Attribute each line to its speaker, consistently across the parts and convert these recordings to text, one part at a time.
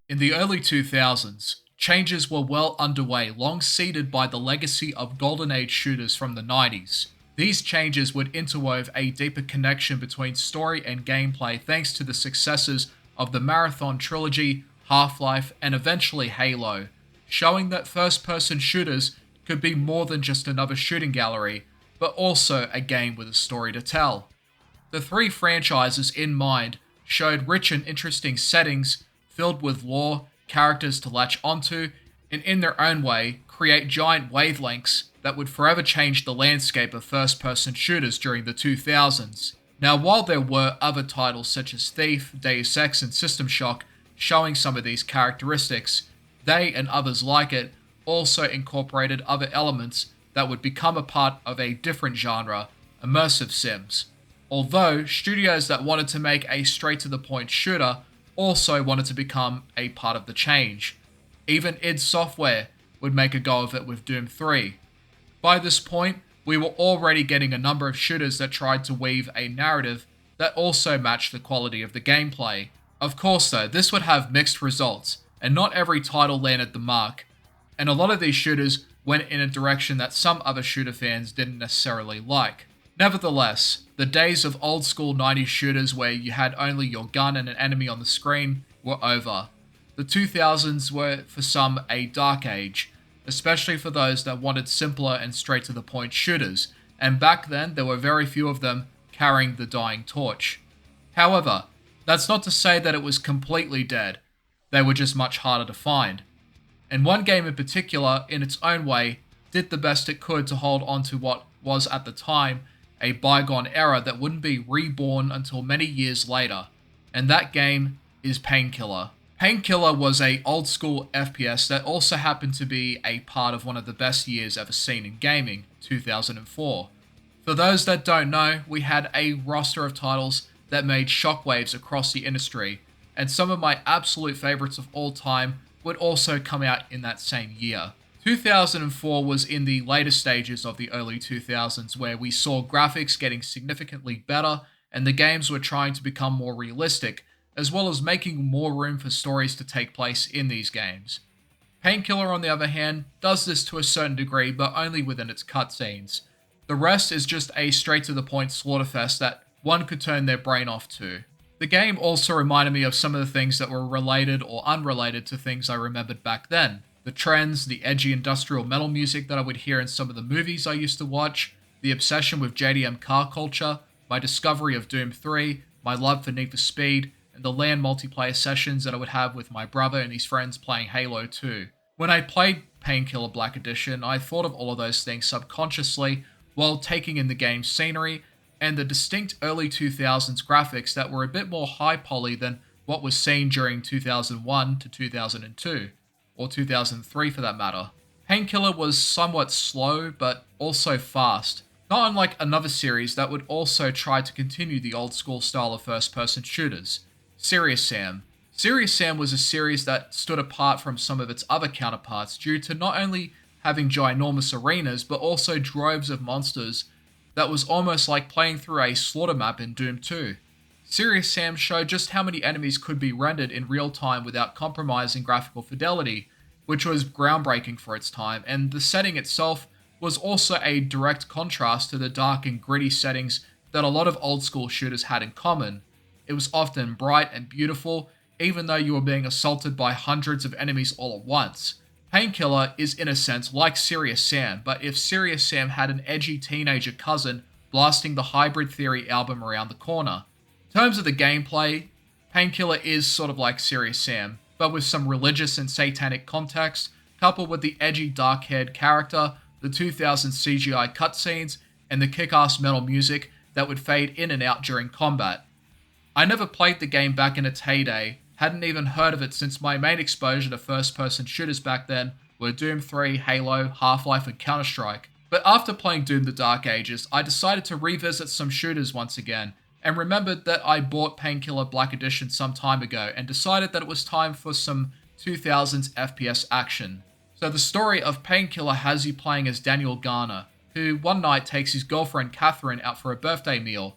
Speaker 1: In the early 2000s, changes were well underway, long seeded by the legacy of Golden Age shooters from the 90s. These changes would interwove a deeper connection between story and gameplay thanks to the successes of the Marathon trilogy, Half-Life, and eventually Halo, showing that first-person shooters could be more than just another shooting gallery, but also a game with a story to tell. The three franchises in mind showed rich and interesting settings filled with lore, characters to latch onto, and in their own way, create giant wavelengths that would forever change the landscape of first-person shooters during the 2000s. Now, while there were other titles such as Thief, Deus Ex, and System Shock showing some of these characteristics, they and others like it also incorporated other elements that would become a part of a different genre, immersive sims. Although, studios that wanted to make a straight-to-the-point shooter also wanted to become a part of the change. Even id Software would make a go of it with Doom 3. By this point, we were already getting a number of shooters that tried to weave a narrative that also matched the quality of the gameplay. Of course though, this would have mixed results, and not every title landed the mark, and a lot of these shooters went in a direction that some other shooter fans didn't necessarily like. Nevertheless, the days of old school 90s shooters where you had only your gun and an enemy on the screen were over. The 2000s were for some a dark age, especially for those that wanted simpler and straight to the point shooters, and back then there were very few of them carrying the dying torch. However, that's not to say that it was completely dead, they were just much harder to find. And one game in particular, in its own way, did the best it could to hold on to what was at the time a bygone era that wouldn't be reborn until many years later, and that game is Painkiller. Painkiller was a old school FPS that also happened to be a part of one of the best years ever seen in gaming, 2004. For those that don't know, we had a roster of titles that made shockwaves across the industry, and some of my absolute favorites of all time would also come out in that same year. 2004 was in the later stages of the early 2000s where we saw graphics getting significantly better and the games were trying to become more realistic, as well as making more room for stories to take place in these games. Painkiller, on the other hand, does this to a certain degree, but only within its cutscenes. The rest is just a straight-to-the-point slaughterfest that one could turn their brain off to. The game also reminded me of some of the things that were related or unrelated to things I remembered back then. The trends, the edgy industrial metal music that I would hear in some of the movies I used to watch, the obsession with JDM car culture, my discovery of Doom 3, my love for Need for Speed, and the LAN multiplayer sessions that I would have with my brother and his friends playing Halo 2. When I played Painkiller Black Edition, I thought of all of those things subconsciously while taking in the game's scenery and the distinct early 2000s graphics that were a bit more high poly than what was seen during 2001 to 2002. Or 2003 for that matter. Painkiller was somewhat slow, but also fast, not unlike another series that would also try to continue the old school style of first-person shooters, Serious Sam. Serious Sam was a series that stood apart from some of its other counterparts due to not only having ginormous arenas, but also droves of monsters that was almost like playing through a slaughter map in Doom 2. Serious Sam showed just how many enemies could be rendered in real time without compromising graphical fidelity, which was groundbreaking for its time, and the setting itself was also a direct contrast to the dark and gritty settings that a lot of old school shooters had in common. It was often bright and beautiful, even though you were being assaulted by hundreds of enemies all at once. Painkiller is in a sense like Serious Sam, but if Serious Sam had an edgy teenager cousin blasting the Hybrid Theory album around the corner. In terms of the gameplay, Painkiller is sort of like Serious Sam, but with some religious and satanic context, coupled with the edgy dark-haired character, the 2000 CGI cutscenes, and the kick-ass metal music that would fade in and out during combat. I never played the game back in its heyday, hadn't even heard of it since my main exposure to first-person shooters back then were Doom 3, Halo, Half-Life, and Counter-Strike. But after playing Doom the Dark Ages, I decided to revisit some shooters once again, and remembered that I bought Painkiller Black Edition some time ago and decided that it was time for some 2000s FPS action. So the story of Painkiller has you playing as Daniel Garner, who one night takes his girlfriend Catherine out for a birthday meal.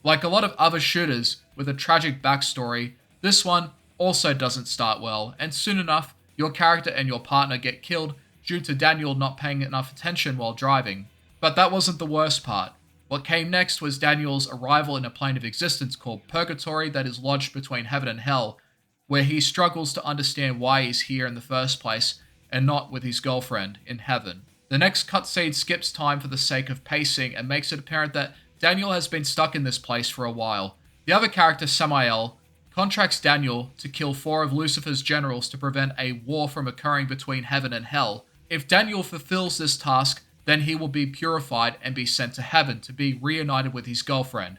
Speaker 1: Like a lot of other shooters with a tragic backstory, this one also doesn't start well, and soon enough, your character and your partner get killed due to Daniel not paying enough attention while driving. But that wasn't the worst part. What came next was Daniel's arrival in a plane of existence called Purgatory that is lodged between heaven and hell, where he struggles to understand why he's here in the first place and not with his girlfriend in heaven. The next cutscene skips time for the sake of pacing and makes it apparent that Daniel has been stuck in this place for a while. The other character, Samael, contracts Daniel to kill 4 of Lucifer's generals to prevent a war from occurring between heaven and hell. If Daniel fulfills this task, then he will be purified and be sent to heaven to be reunited with his girlfriend.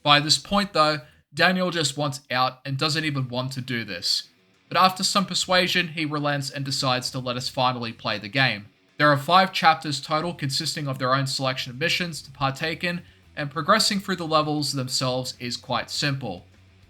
Speaker 1: By this point though, Daniel just wants out and doesn't even want to do this. But after some persuasion, he relents and decides to let us finally play the game. There are 5 chapters total consisting of their own selection of missions to partake in, and progressing through the levels themselves is quite simple.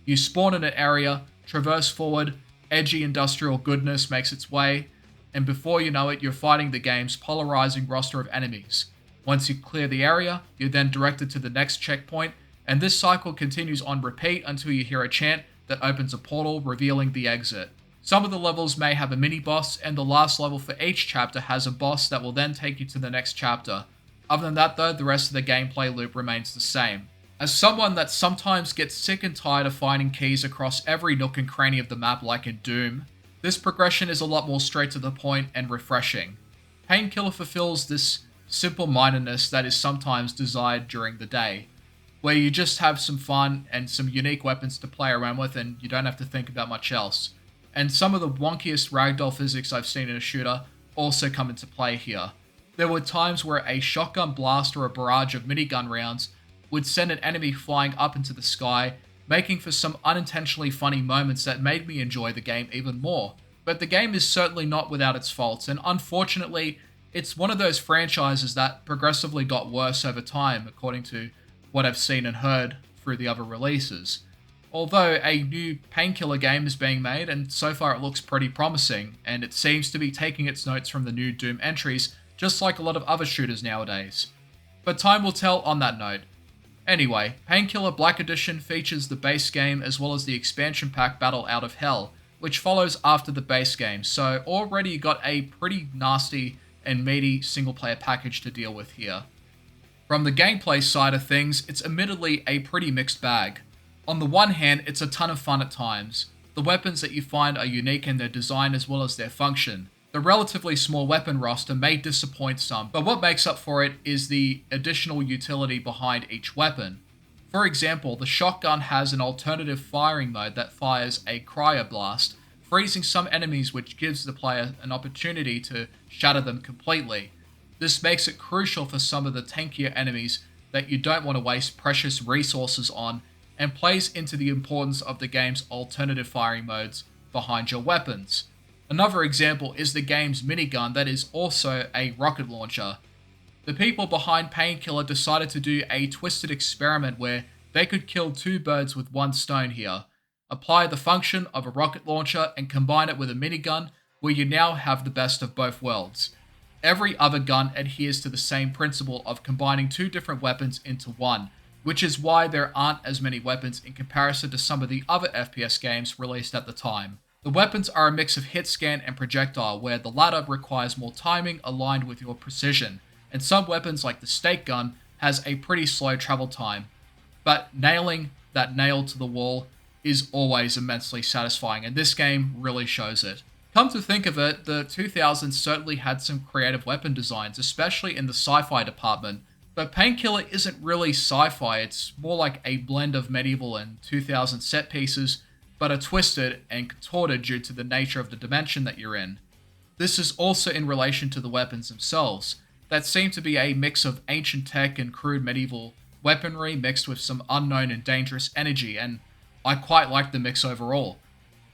Speaker 1: You spawn in an area, traverse forward, edgy industrial goodness makes its way, and before you know it, you're fighting the game's polarizing roster of enemies. Once you clear the area, you're then directed to the next checkpoint, and this cycle continues on repeat until you hear a chant that opens a portal revealing the exit. Some of the levels may have a mini-boss, and the last level for each chapter has a boss that will then take you to the next chapter. Other than that though, the rest of the gameplay loop remains the same. As someone that sometimes gets sick and tired of finding keys across every nook and cranny of the map like in Doom, this progression is a lot more straight to the point and refreshing. Painkiller fulfills this simple-mindedness that is sometimes desired during the day, where you just have some fun and some unique weapons to play around with and you don't have to think about much else. And some of the wonkiest ragdoll physics I've seen in a shooter also come into play here. There were times where a shotgun blast or a barrage of minigun rounds would send an enemy flying up into the sky, making for some unintentionally funny moments that made me enjoy the game even more. But the game is certainly not without its faults, and unfortunately, it's one of those franchises that progressively got worse over time, according to what I've seen and heard through the other releases. Although a new Painkiller game is being made, and so far it looks pretty promising, and it seems to be taking its notes from the new Doom entries, just like a lot of other shooters nowadays. But time will tell on that note. Anyway, Painkiller Black Edition features the base game as well as the expansion pack Battle Out of Hell, which follows after the base game, so already you got a pretty nasty and meaty single player package to deal with here. From the gameplay side of things, it's admittedly a pretty mixed bag. On the one hand, it's a ton of fun at times. The weapons that you find are unique in their design as well as their function. The relatively small weapon roster may disappoint some, but what makes up for it is the additional utility behind each weapon. For example, the shotgun has an alternative firing mode that fires a cryoblast, freezing some enemies, which gives the player an opportunity to shatter them completely. This makes it crucial for some of the tankier enemies that you don't want to waste precious resources on, and plays into the importance of the game's alternative firing modes behind your weapons. Another example is the game's minigun that is also a rocket launcher. The people behind Painkiller decided to do a twisted experiment where they could kill 2 birds with 1 stone here. Apply the function of a rocket launcher and combine it with a minigun, where you now have the best of both worlds. Every other gun adheres to the same principle of combining 2 different weapons into one, which is why there aren't as many weapons in comparison to some of the other FPS games released at the time. The weapons are a mix of hit scan and projectile, where the latter requires more timing aligned with your precision, and some weapons like the stake gun has a pretty slow travel time. But nailing that nail to the wall is always immensely satisfying, and this game really shows it. Come to think of it, the 2000s certainly had some creative weapon designs, especially in the sci-fi department, but Painkiller isn't really sci-fi, it's more like a blend of medieval and 2000 set pieces, but are twisted and contorted due to the nature of the dimension that you're in. This is also in relation to the weapons themselves, that seem to be a mix of ancient tech and crude medieval weaponry mixed with some unknown and dangerous energy, and I quite like the mix overall.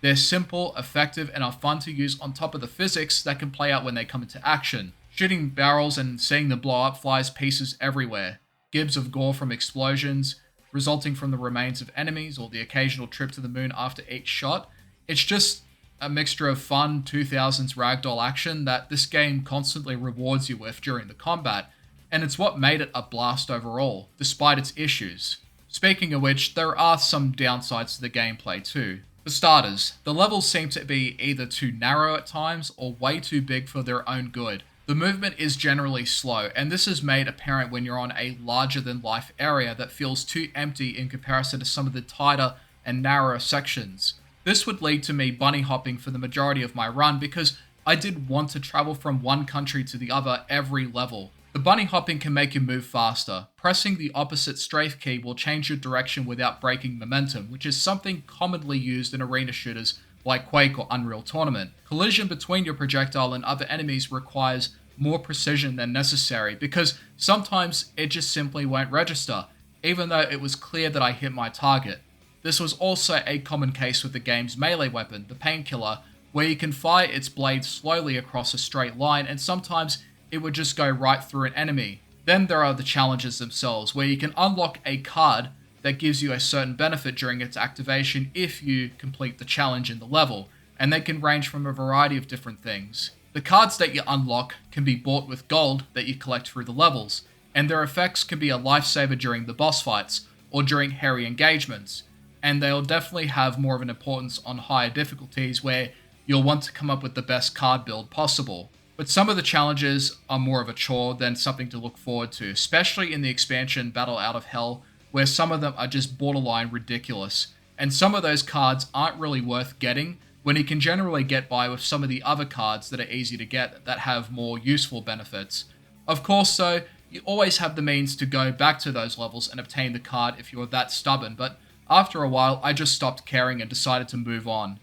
Speaker 1: They're simple, effective, and are fun to use on top of the physics that can play out when they come into action. Shooting barrels and seeing them blow up flies pieces everywhere, gibs of gore from explosions, resulting from the remains of enemies or the occasional trip to the moon after each shot. It's just a mixture of fun 2000s ragdoll action that this game constantly rewards you with during the combat, and it's what made it a blast overall, despite its issues. Speaking of which, there are some downsides to the gameplay too. For starters, the levels seem to be either too narrow at times or way too big for their own good. The movement is generally slow, and this is made apparent when you're on a larger than life area that feels too empty in comparison to some of the tighter and narrower sections. This would lead to me bunny hopping for the majority of my run because I did want to travel from one country to the other every level. The bunny hopping can make you move faster. Pressing the opposite strafe key will change your direction without breaking momentum, which is something commonly used in arena shooters like Quake or Unreal Tournament. Collision between your projectile and other enemies requires more precision than necessary because sometimes it just simply won't register, even though it was clear that I hit my target. This was also a common case with the game's melee weapon, the Painkiller, where you can fire its blade slowly across a straight line and sometimes it would just go right through an enemy. Then there are the challenges themselves, where you can unlock a card that gives you a certain benefit during its activation if you complete the challenge in the level, and they can range from a variety of different things. The cards that you unlock can be bought with gold that you collect through the levels, and their effects can be a lifesaver during the boss fights or during hairy engagements, and they'll definitely have more of an importance on higher difficulties where you'll want to come up with the best card build possible. But some of the challenges are more of a chore than something to look forward to, especially in the expansion Battle Out of Hell, where some of them are just borderline ridiculous, and some of those cards aren't really worth getting when you can generally get by with some of the other cards that are easy to get that have more useful benefits. Of course though, you always have the means to go back to those levels and obtain the card if you're that stubborn, but after a while I just stopped caring and decided to move on.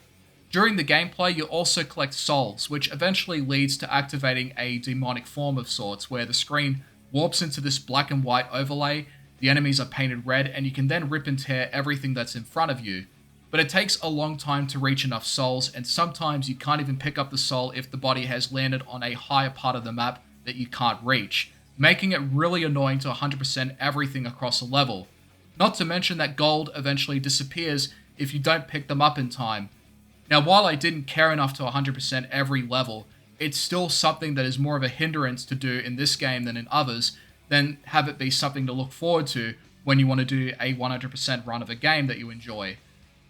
Speaker 1: During the gameplay, you also collect souls, which eventually leads to activating a demonic form of sorts, where the screen warps into this black and white overlay, the enemies are painted red, and you can then rip and tear everything that's in front of you. But it takes a long time to reach enough souls, and sometimes you can't even pick up the soul if the body has landed on a higher part of the map that you can't reach, making it really annoying to 100% everything across a level. Not to mention that gold eventually disappears if you don't pick them up in time. Now, while I didn't care enough to 100% every level, it's still something that is more of a hindrance to do in this game than in others, then have it be something to look forward to when you want to do a 100% run of a game that you enjoy.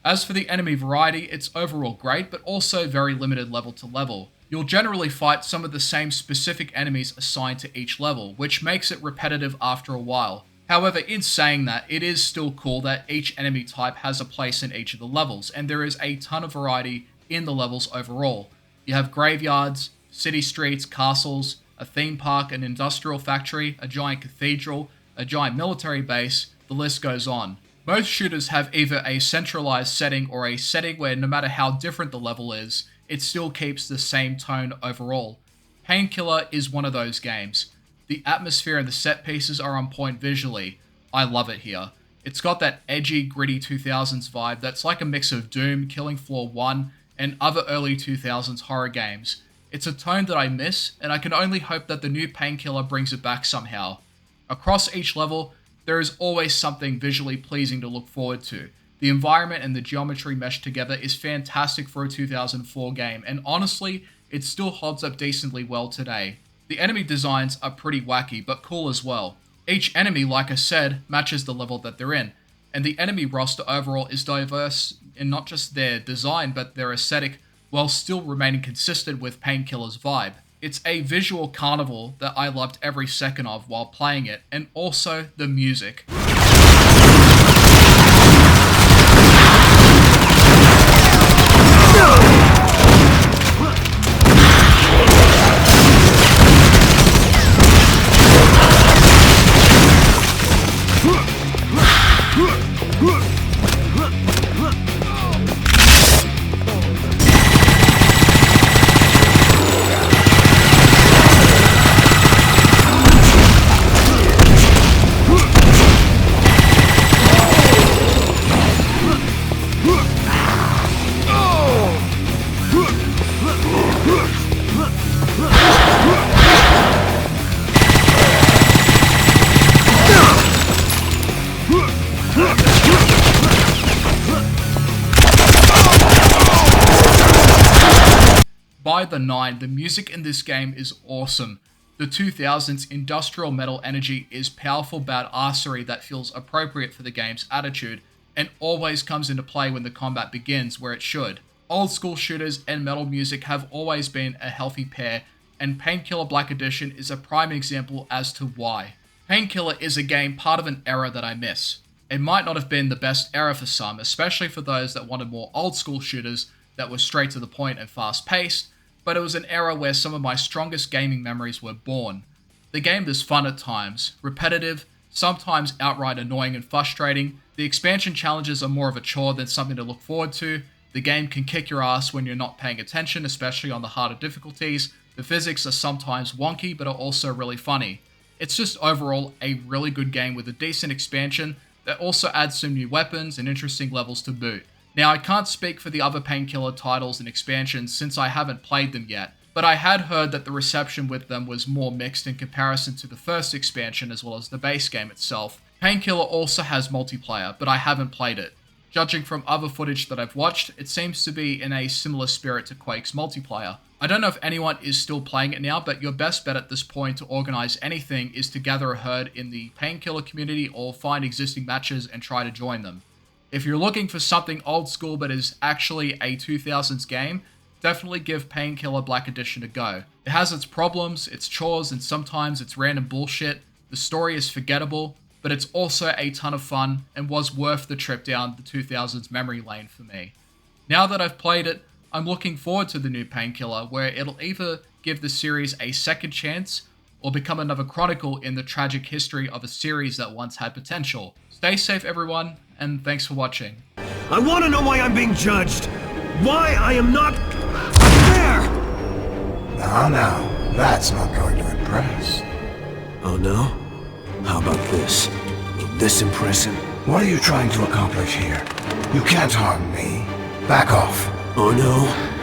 Speaker 1: As for the enemy variety, it's overall great, but also very limited level to level. You'll generally fight some of the same specific enemies assigned to each level, which makes it repetitive after a while. However, in saying that, it is still cool that each enemy type has a place in each of the levels, and there is a ton of variety in the levels overall. You have graveyards, city streets, castles, a theme park, an industrial factory, a giant cathedral, a giant military base, the list goes on. Most shooters have either a centralized setting or a setting where no matter how different the level is, it still keeps the same tone overall. Painkiller is one of those games. The atmosphere and the set pieces are on point visually. I love it here. It's got that edgy, gritty 2000s vibe that's like a mix of Doom, Killing Floor 1, and other early 2000s horror games. It's a tone that I miss, and I can only hope that the new Painkiller brings it back somehow. Across each level, there is always something visually pleasing to look forward to. The environment and the geometry meshed together is fantastic for a 2004 game, and honestly, it still holds up decently well today. The enemy designs are pretty wacky, but cool as well. Each enemy, like I said, matches the level that they're in, and the enemy roster overall is diverse in not just their design, but their aesthetic, while still remaining consistent with Painkiller's vibe. It's a visual carnival that I loved every second of while playing it, and also the music. By the 9, the music in this game is awesome. The 2000s industrial metal energy is powerful badassery that feels appropriate for the game's attitude, and always comes into play when the combat begins where it should. Old school shooters and metal music have always been a healthy pair, and Painkiller Black Edition is a prime example as to why. Painkiller is a game part of an era that I miss. It might not have been the best era for some, especially for those that wanted more old school shooters that were straight to the point and fast paced, but it was an era where some of my strongest gaming memories were born. The game is fun at times, repetitive, sometimes outright annoying and frustrating. The expansion challenges are more of a chore than something to look forward to. The game can kick your ass when you're not paying attention, especially on the harder difficulties. The physics are sometimes wonky, but are also really funny. It's just overall a really good game with a decent expansion that also adds some new weapons and interesting levels to boot. Now, I can't speak for the other Painkiller titles and expansions since I haven't played them yet, but I had heard that the reception with them was more mixed in comparison to the first expansion as well as the base game itself. Painkiller also has multiplayer, but I haven't played it. Judging from other footage that I've watched, it seems to be in a similar spirit to Quake's multiplayer. I don't know if anyone is still playing it now, but your best bet at this point to organize anything is to gather a herd in the Painkiller community or find existing matches and try to join them. If you're looking for something old school but is actually a 2000s game, definitely give Painkiller Black Edition a go. It has its problems, its chores, and sometimes its random bullshit. The story is forgettable, but it's also a ton of fun and was worth the trip down the 2000s memory lane for me. Now that I've played it, I'm looking forward to the new Painkiller, where it'll either give the series a second chance or become another chronicle in the tragic history of a series that once had potential. Stay safe, everyone, and thanks for watching.
Speaker 2: I want to know why I'm being judged! Why I am not fair!
Speaker 3: Now, that's not going to impress.
Speaker 2: Oh no? How about this? Will this impress him?
Speaker 3: What are you trying to accomplish here? You can't harm me. Back off.
Speaker 2: Oh no?